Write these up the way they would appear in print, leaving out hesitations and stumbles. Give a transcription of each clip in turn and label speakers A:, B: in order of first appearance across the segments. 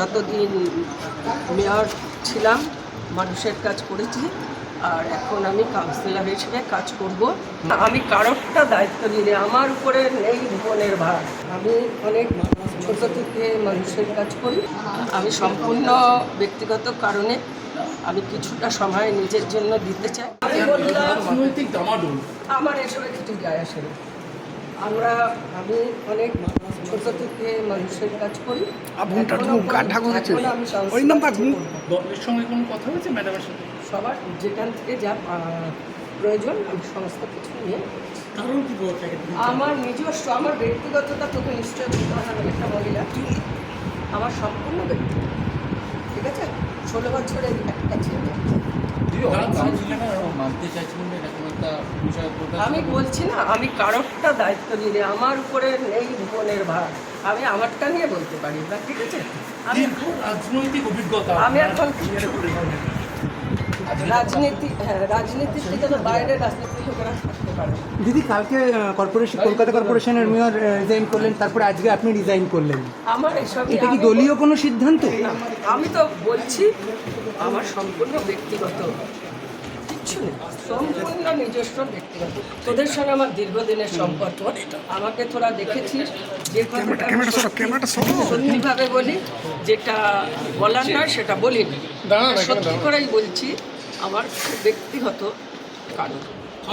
A: যতদিন মেয়র ছিলাম মানুষের কাজ করেছি, আর এখন আমি কাউন্সিলর হিসেবে কাজ করব। আমি কারোরটা দায়িত্ব নিই, আমার উপরে নেই জীবনের ভার। আমি অনেক ছোট থেকে মানুষের কাজ করি। আমি সম্পূর্ণ ব্যক্তিগত কারণে আমি কিছুটা সময় নিজের জন্য দিতে চাই। আমার এসবে কিছু যায় আসে না। আমি অনেক ছোট থেকে মানুষের কাজ করি।
B: দলের সঙ্গে কোনো কথা হয়েছে ম্যাডামের সাথে?
A: সবার যেখান থেকে যা প্রয়োজন আমি সমস্ত কিছু নিয়ে
B: কারণ কি বলতে
A: আমার নিজস্ব আমার ব্যক্তিগতটা তোকে নিশ্চয়ই বলতে হবে। আমি একটা মহিলা, আমার সম্পূর্ণ ব্যক্তি, ঠিক আছে? 16 বছরের একটা ছেলে। আমি বলছি না, আমি কারোরটা দায়িত্ব নিই, আমার উপরে নেই জীবনের ভার। আমি আমারটা নিয়ে বলতে পারি না, ঠিক আছে? আমি
B: রাজনৈতিক অভিজ্ঞতা
A: আমি এখন রাজনীতির থেকে তো বাইরে রাজনীতি লোকেরা থাকতে পারে।
C: দিদি, কালকে কলকাতা কর্পোরেশনের মেয়র রিজাইন করলেন, তারপরে আজকে আপনি রিজাইন করলেন।
A: আমার এসব
C: এটা কি দলীয় কোনো সিদ্ধান্ত?
A: আমি তো বলছি আমার সম্পূর্ণ ব্যক্তিগত কিচ্ছু নেই, সম্পূর্ণ নিজস্ব ব্যক্তিগত। তোদের সঙ্গে আমার দীর্ঘদিনের সম্পর্ক। আমাকে তোরা দেখেছিস, যে সত্যিভাবে বলি, যেটা বলার নয় সেটা বলিনি। সত্যি করেই বলছি, আমার ব্যক্তিগত কারণ।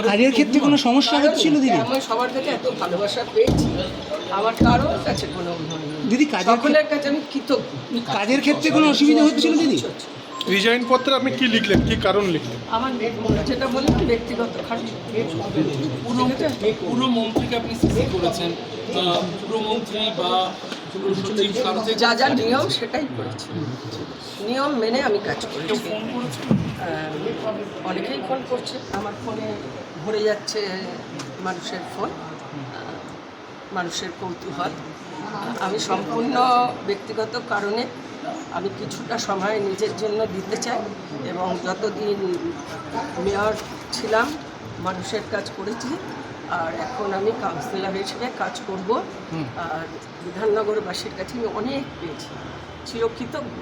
C: কাজের ক্ষেত্রে কোনো সমস্যা হচ্ছিল দিদি?
A: আমি সবার কাছে এত ভালোবাসা পেয়েছি, আমার কারোর কাছে কোনো অভিমান নেই।
C: দিদি,
A: সকলের কাছে আমি কৃতজ্ঞ।
C: কাজের ক্ষেত্রে কোনো অসুবিধা হচ্ছিল দিদি?
D: রিজাইন পত্রে আপনি কি লিখলেন, কি কারণ লিখলেন?
A: আমার যেটা বললাম ব্যক্তিগত কারণ।
B: পুরমন্ত্রীকে আপনি সিসি করেছেন, পুরমন্ত্রী বা
A: যা যা নিয়ম সেটাই করেছি, নিয়ম মেনে আমি কাজ করেছি।
B: ফোন করেছেন?
A: অনেকেই ফোন করছে, আমার ফোনে ভরে যাচ্ছে মানুষের ফোন, মানুষের কৌতূহল। আমি সম্পূর্ণ ব্যক্তিগত কারণে আমি কিছুটা সময় নিজের জন্য দিতে চাই, এবং যতদিন মেয়র ছিলাম মানুষের কাজ করেছি, আর এখন আমি কাউন্সিলর হিসেবে কাজ করব। আর বিধাননগরবাসীর কাছে আমি অনেক পেয়েছি, চিরকৃতজ্ঞ।